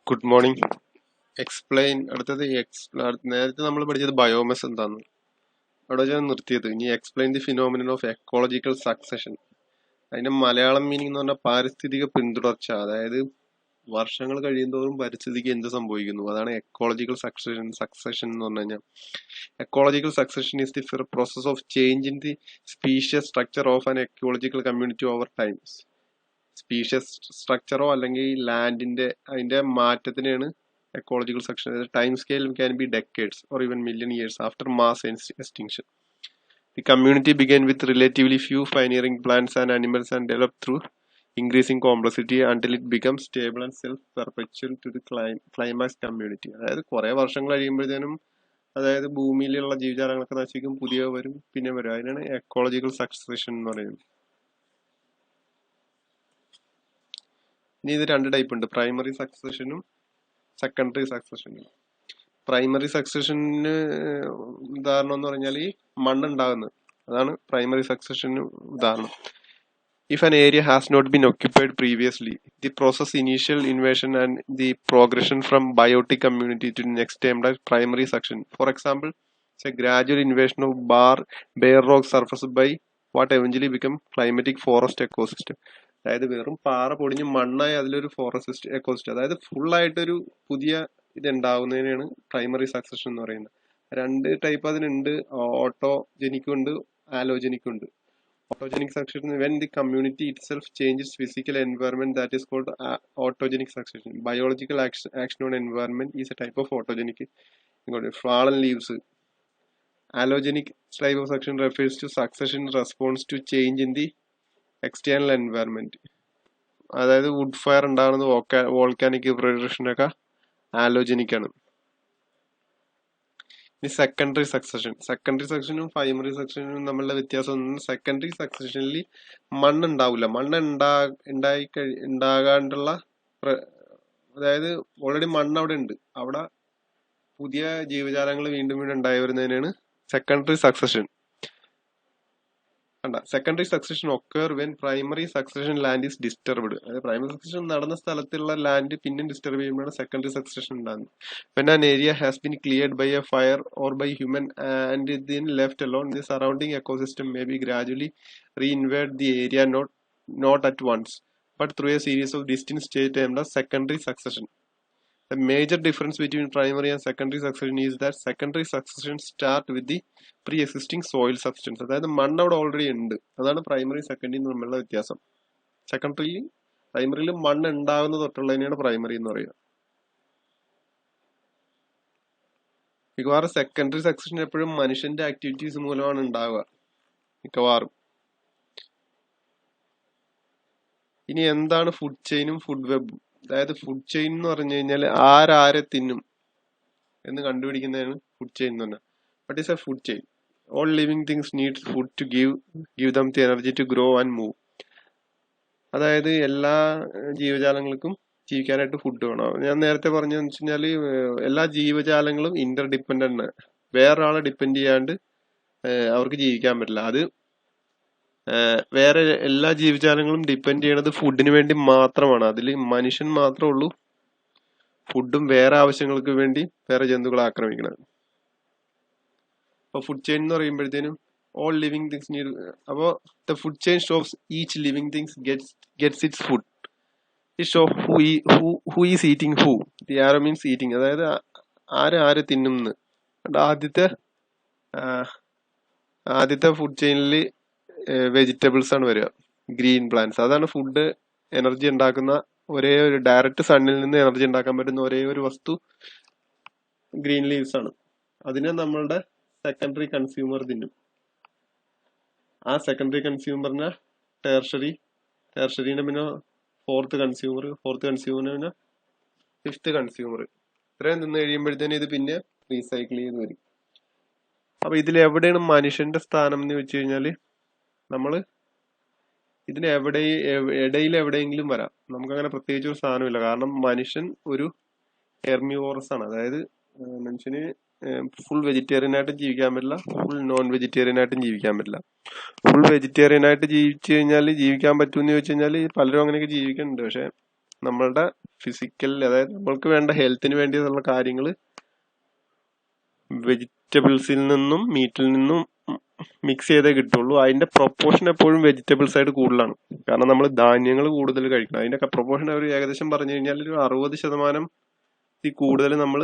Good morning. Explain. നേരത്തെ നമ്മൾ പഠിച്ചത് ബയോമസ് എന്താന്ന് അവിടെ വെച്ചാണ് നിർത്തിയത്. ഇനി explain the phenomenon of ecological succession. അതിന്റെ മലയാളം മീനിങ് എന്ന് പറഞ്ഞാൽ പാരിസ്ഥിതിക പിന്തുടർച്ച. അതായത് വർഷങ്ങൾ കഴിയുന്തോറും പരിസ്ഥിതിക്ക് എന്ത് സംഭവിക്കുന്നു, അതാണ് എക്കോളജിക്കൽ സക്സഷൻ എന്ന് പറഞ്ഞു കഴിഞ്ഞാൽ. Ecological succession is the process of change in the species structure of an ecological community over time. Species സ്ട്രക്ചറോ അല്ലെങ്കിൽ അതിന്റെ മാറ്റത്തിനെയാണ് ecological section. The time scale can be decades or even million years after mass extinction. The community began with relatively few pioneering plants and animals and developed through increasing complexity until it becomes stable and self-perpetual to the climax community. അതായത് കുറെ വർഷങ്ങൾ കഴിയുമ്പോഴത്തേനും അതായത് ഭൂമിയിലുള്ള ജീവജാലങ്ങളൊക്കെ നശിക്കും, പുതിയ വരും, പിന്നെ വരും. അതിനാണ് എക്കോളജിക്കൽ സക്സഷൻ എന്ന് പറയുന്നത്. ഇനി ഇത് രണ്ട് ടൈപ്പ് ഉണ്ട്, പ്രൈമറി സക്സഷനും സെക്കൻഡറി സക്സഷനും. പ്രൈമറി സക്സഷന് ഉദാഹരണം എന്ന് പറഞ്ഞാൽ ഈ മണ്ണുണ്ടാകുന്നത്, അതാണ് പ്രൈമറി സക്സഷന് ഉദാഹരണം. If an area has not been occupied previously, the process initial invasion and the progression from biotic community to next time primary succession. For example, a gradual invasion of bare rock surface by what eventually become climatic forest ecosystem. അതായത് വെറും പാറ പൊടിഞ്ഞ് മണ്ണായി അതിലൊരു forest ecosystem, അതായത് full ആയിട്ടൊരു പുതിയ ഇത് ഉണ്ടാവുന്നതിനാണ് primary succession എന്ന് പറയുന്നത്. രണ്ട് ടൈപ്പ് അതിനുണ്ട്, ഓട്ടോജനിക്കും ഉണ്ട്, ആലോജനിക്കും ഉണ്ട്. ഓട്ടോജനിക് succession when the community itself changes physical environment, that is called autogenic succession. Biological action on environment is a type of autogenic. Fallen leaves. Allogenic type of succession refers to succession in response to change in the external environment. അതായത് would fire ഉണ്ടാകുന്നത് volcanic erosion ഒക്കെ ആലോജനിക് ആണ്. ഇനി secondary സക്സഷനും primary സക്സഷനും തമ്മിലുള്ള വ്യത്യാസം. Secondary സക്സഷനിൽ മണ്ണുണ്ടാവില്ല. ഉണ്ടാകാണ്ടുള്ള അതായത് already മണ്ണ് അവിടെ ഉണ്ട്, അവിടെ പുതിയ ജീവജാലങ്ങൾ വീണ്ടും വീണ്ടും ഉണ്ടായി വരുന്നതിനാണ് secondary succession. Secondary succession occur when primary succession land is disturbed. അതായത് പ്രൈമറി സക്സഷൻ നടന്ന സ്ഥലത്തുള്ള ലാൻഡ് പിന്നെ ഡിസ്റ്റർബ് ചെയ്യുമ്പോഴാണ് സെക്കൻഡറി സക്സഷൻ ഉണ്ടാകുന്നത്. when an area has been cleared by a fire or by human and then left alone, the surrounding ecosystem may be gradually reinvade the area, not at once but through a series of distinct stages termed as secondary succession. The major difference between primary and secondary succession is that secondary succession start with the pre-existing soil substance. അതായത് മണ്ണ് അവിടെ already ഉണ്ട്, അതാണ് primary secondary തമ്മിലുള്ള വ്യത്യാസം. പ്രൈമറിയിൽ മണ്ണ് ഉണ്ടാകുന്ന തൊട്ടുള്ളതിനെയാണ് primary എന്ന് പറയുക. മിക്കവാറും സെക്കൻഡറി സക്സഷൻ എപ്പോഴും മനുഷ്യന്റെ ആക്ടിവിറ്റീസ് മൂലമാണ് ഉണ്ടാവുക, മിക്കവാറും. ഇനി എന്താണ് ഫുഡ് ചെയിനും ഫുഡ് വെബും? അതായത് ഫുഡ് ചെയിൻ എന്ന് പറഞ്ഞു കഴിഞ്ഞാൽ ആരെ തിന്നും എന്ന് കണ്ടുപിടിക്കുന്നതാണ് ഫുഡ് ചെയിൻ എന്ന് പറഞ്ഞാൽ. What is a food chain? All living things need food to give them the energy to grow and move. അതായത് എല്ലാ ജീവജാലങ്ങൾക്കും ജീവിക്കാനായിട്ട് ഫുഡ് വേണം. ഞാൻ നേരത്തെ പറഞ്ഞതെന്ന് വെച്ച് കഴിഞ്ഞാൽ എല്ലാ ജീവജാലങ്ങളും ഇന്റർ ഡിപ്പെൻഡന്റ്. വേറൊരാളെ ഡിപ്പെൻഡ് ചെയ്യാണ്ട് അവർക്ക് ജീവിക്കാൻ പറ്റില്ല. അത് വേറെ എല്ലാ ജീവജാലങ്ങളും ഡിപ്പെൻഡ് ചെയ്യണത് ഫുഡിന് വേണ്ടി മാത്രമാണ്. അതിൽ മനുഷ്യൻ മാത്രമേ ഉള്ളൂ ഫുഡും വേറെ ആവശ്യങ്ങൾക്ക് വേണ്ടി വേറെ ജന്തുക്കളെ ആക്രമിക്കുന്നത്. അപ്പൊ ഫുഡ് ചെയിൻ എന്ന് പറയുമ്പോഴത്തേനും ഓൾ ലിവിങ് തിങ്സ് നീഡ്. അപ്പോൾ the food chain shows each living things gets it's food. It show who is eating who. The arrow means eating, അതായത് ആര് തിന്നുന്നു. ആദ്യത്തെ ഫുഡ് ചെയിനിൽ വെജിറ്റബിൾസ് ആണ് വരിക, ഗ്രീൻ പ്ലാന്റ്സ്. അതാണ് ഫുഡ് എനർജി ഉണ്ടാക്കുന്ന ഒരേ ഒരു ഡയറക്റ്റ് സണ്ണിൽ നിന്ന് എനർജി ഉണ്ടാക്കാൻ പറ്റുന്ന ഒരേ ഒരു വസ്തു ഗ്രീൻ ലീവ്സ് ആണ്. അതിനെ നമ്മളുടെ സെക്കൻഡറി കൺസ്യൂമർ തിന്നും. ആ സെക്കൻഡറി കൺസ്യൂമറിനെ ടെർഷറിനെ പിന്നെ ഫോർത്ത് കൺസ്യൂമറിന് പിന്നെ ഫിഫ്ത്ത് കൺസ്യൂമർ. ഇത്രയും നിന്ന് കഴിയുമ്പോഴത്തേനും ഇത് പിന്നെ റീസൈക്കിൾ ചെയ്ത് വരും. അപ്പൊ ഇതിൽ എവിടെയാണ് മനുഷ്യന്റെ സ്ഥാനം എന്ന് വെച്ച് കഴിഞ്ഞാല് നമ്മള് ഇതിന് ഇടയിൽ എവിടെയെങ്കിലും വരാം. നമുക്കങ്ങനെ പ്രത്യേകിച്ച് ഒരു സ്ഥാനമില്ല. കാരണം മനുഷ്യൻ ഒരു ഹെർമിവോറസ് ആണ്. അതായത് മനുഷ്യന് ഫുൾ വെജിറ്റേറിയൻ ആയിട്ടും ജീവിക്കാൻ പറ്റില്ല, ഫുൾ നോൺ വെജിറ്റേറിയൻ ആയിട്ടും ജീവിക്കാൻ പറ്റില്ല. ഫുൾ വെജിറ്റേറിയൻ ആയിട്ട് ജീവിച്ചു കഴിഞ്ഞാൽ ജീവിക്കാൻ പറ്റുമെന്ന് ചോദിച്ചു കഴിഞ്ഞാൽ പലരും അങ്ങനെയൊക്കെ ജീവിക്കുന്നുണ്ട്. പക്ഷെ നമ്മളുടെ ഫിസിക്കൽ, അതായത് നമ്മൾക്ക് വേണ്ട ഹെൽത്തിന് വേണ്ടിയുള്ള കാര്യങ്ങൾ വെജിറ്റബിൾസിൽ നിന്നും മീറ്റിൽ നിന്നും മിക്സ് ചെയ്തേ കിട്ടുള്ളൂ. അതിന്റെ പ്രൊപ്പോർഷൻ എപ്പോഴും വെജിറ്റബിൾ സൈഡ് കൂടുതലാണ്. കാരണം നമ്മൾ ധാന്യങ്ങൾ കൂടുതൽ കഴിക്കണം. അതിന്റെ പ്രൊപ്പോർഷൻ ഒരു ഏകദേശം പറഞ്ഞു കഴിഞ്ഞാൽ ഒരു 60% കൂടുതൽ നമ്മൾ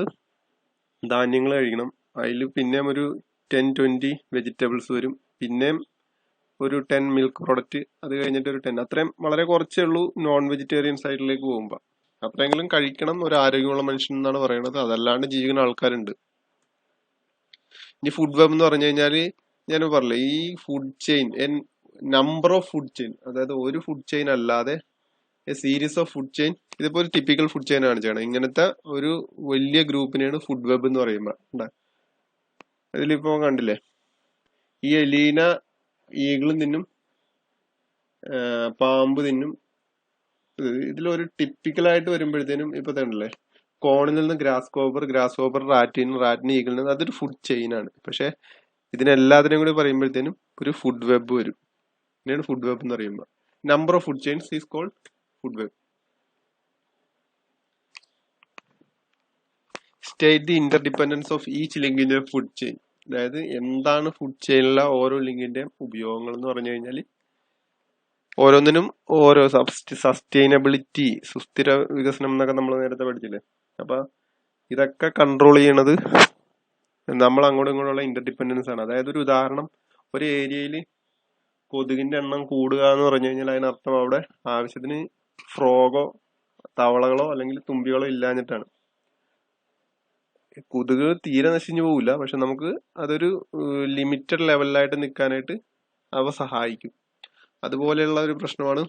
ധാന്യങ്ങൾ കഴിക്കണം. അതിൽ പിന്നെയും ഒരു 10-20 വെജിറ്റബിൾസ് വരും. പിന്നെയും ഒരു 10 മിൽക്ക് പ്രോഡക്റ്റ്, അത് കഴിഞ്ഞിട്ട് ഒരു 10. അത്രയും വളരെ കുറച്ചേ ഉള്ളൂ നോൺ വെജിറ്റേറിയൻ സൈഡിലേക്ക് പോകുമ്പോൾ. അത്രയെങ്കിലും കഴിക്കണം ഒരു ആരോഗ്യമുള്ള മനുഷ്യൻ എന്നാണ് പറയുന്നത്. അതല്ലാണ്ട് ജീവിക്കുന്ന ആൾക്കാരുണ്ട്. ഇനി ഫുഡ് വെബ് എന്ന് പറഞ്ഞു കഴിഞ്ഞാല് ഞാൻ പറഞ്ഞില്ലേ, ഈ food chain, number of food chain, അതായത് ഒരു ഫുഡ് ചെയിൻ അല്ലാതെ സീരീസ് ഓഫ് ഫുഡ് ചെയിൻ. ഇതിപ്പോ ഒരു ടിപ്പിക്കൽ ഫുഡ് ചെയിൻ ആണ് ചെയ്യണം. ഇങ്ങനത്തെ ഒരു വലിയ ഗ്രൂപ്പിനെയാണ് ഫുഡ് വെബ് എന്ന് പറയുമ്പോൾ. ഇതിലിപ്പോ കണ്ടില്ലേ, ഈ എലീന ഈഗിളും തിന്നും, പാമ്പ് തിന്നും. ഇതിലൊരു ടിപ്പിക്കലായിട്ട് വരുമ്പോഴത്തേനും ഇപ്പൊ തന്നെയല്ലേ, കോണിൽ നിന്ന് ഗ്രാസ് കോപ്പർ റാറ്റിന് ഈഗിളിൽ നിന്ന്, അതൊരു ഫുഡ് ചെയിൻ ആണ്. പക്ഷെ ഇതിനെല്ലാത്തിനെയും കൂടി പറയുമ്പോഴത്തേനും ഒരു ഫുഡ് വെബ് വരും. ഇതിനാണ് ഫുഡ് വെബ് എന്ന് പറയുമ്പോൾ. Number of food chains is called food web. State the interdependence of each link in a food chain. അതായത് എന്താണ് ഫുഡ് ചെയിനിലെ ഓരോ ലിങ്കിന്റെയും ഉപയോഗങ്ങൾ എന്ന് പറഞ്ഞു കഴിഞ്ഞാൽ, ഓരോന്നിനും ഓരോ സസ്റ്റൈനബിലിറ്റി, സുസ്ഥിര വികസനം എന്നൊക്കെ നമ്മൾ നേരത്തെ പഠിച്ചില്ലേ. അപ്പൊ ഇതൊക്കെ കൺട്രോൾ ചെയ്യണത് നമ്മൾ അങ്ങോട്ടും ഇങ്ങോട്ടുള്ള ഇന്റർഡിപെൻഡൻസ് ആണ്. അതായത് ഒരു ഉദാഹരണം, ഒരു ഏരിയയിൽ കൊതുകിന്റെ എണ്ണം കൂടുക എന്ന് പറഞ്ഞു കഴിഞ്ഞാൽ അതിനർത്ഥം അവിടെ ആവശ്യത്തിന് ഫ്രോഗോ, തവളകളോ അല്ലെങ്കിൽ തുമ്പികളോ ഇല്ലാഞ്ഞിട്ടാണ്. കൊതുക് തീരെ നശിഞ്ഞു പോവില്ല, പക്ഷെ നമുക്ക് അതൊരു ലിമിറ്റഡ് ലെവലിലായിട്ട് നിൽക്കാനായിട്ട് അവ സഹായിക്കും. അതുപോലെയുള്ള ഒരു പ്രശ്നമാണ്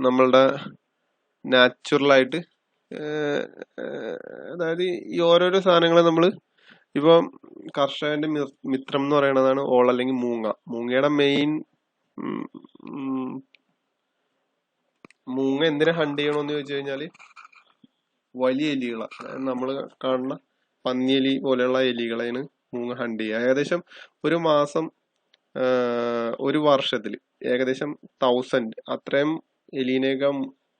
നമ്മളുടെ നാച്ചുറലായിട്ട്, അതായത് ഈ ഓരോരോ സാധനങ്ങളെ നമ്മൾ ഇപ്പൊ കർഷകന്റെ മിത്രം എന്ന് പറയുന്നതാണ് ഓൾ അല്ലെങ്കിൽ മൂങ്ങ. മൂങ്ങയുടെ മെയിൻ, മൂങ്ങ എന്തിനാ ഹണ്ട് ചെയ്യണമെന്ന് ചോദിച്ചു കഴിഞ്ഞാല് വലിയ എലികളെ, അതായത് നമ്മൾ കാണുന്ന പന്നിയെലി പോലെയുള്ള എലികളെയാണ് മൂങ്ങ ഹണ്ട് ചെയ്യുക. ഏകദേശം ഒരു മാസം, ഒരു വർഷത്തിൽ ഏകദേശം 1000 അത്രയും എലീനെയൊക്കെ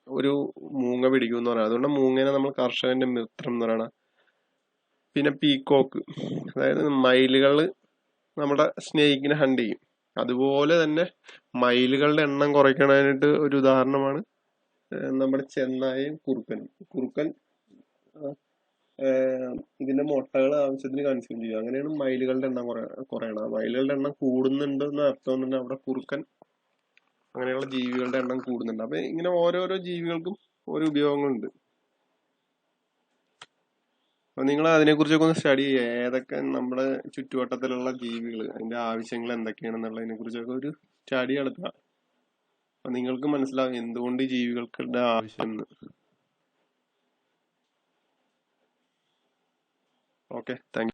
ഒരു മൂങ്ങ പിടിക്കും എന്ന് പറയുന്നത്. അതുകൊണ്ട് മൂങ്ങേനെ നമ്മൾ കർഷകന്റെ മിത്രം എന്ന് പറയണ. പിന്നെ പീക്കോക്ക്, അതായത് മയിലുകള് നമ്മുടെ സ്നേഹിക്കിനെ ഹണ്ട് ചെയ്യും. അതുപോലെ തന്നെ മയിലുകളുടെ എണ്ണം കുറയ്ക്കാനായിട്ട് ഒരു ഉദാഹരണമാണ് നമ്മുടെ ചെന്നായയും കുറുക്കൻ ഇതിന്റെ മുട്ടകൾ ആവശ്യത്തിന് കൺസ്യൂം ചെയ്യും. അങ്ങനെയാണ് മയിലുകളുടെ എണ്ണം കുറയണം. മയിലുകളുടെ എണ്ണം കൂടുന്നുണ്ട് എന്ന് അർത്ഥം തന്നെ അവിടെ കുറുക്കൻ അങ്ങനെയുള്ള ജീവികളുടെ എണ്ണം കൂടുന്നുണ്ട്. അപ്പൊ ഇങ്ങനെ ഓരോരോ ജീവികൾക്കും ഓരോ ഉപയോഗങ്ങളുണ്ട്. അപ്പൊ നിങ്ങൾ അതിനെക്കുറിച്ചൊക്കെ ഒന്ന് സ്റ്റഡി ചെയ്യുക. ഏതൊക്കെ നമ്മുടെ ചുറ്റുവട്ടത്തിലുള്ള ജീവികൾ, അതിന്റെ ആവശ്യങ്ങൾ എന്തൊക്കെയാണെന്നുള്ളതിനെ കുറിച്ചൊക്കെ ഒരു സ്റ്റഡി നടത്തുക. അപ്പൊ നിങ്ങൾക്ക് മനസ്സിലാവും എന്തുകൊണ്ട് ഈ ജീവികൾക്ക് ആവശ്യം. Okay, thank you.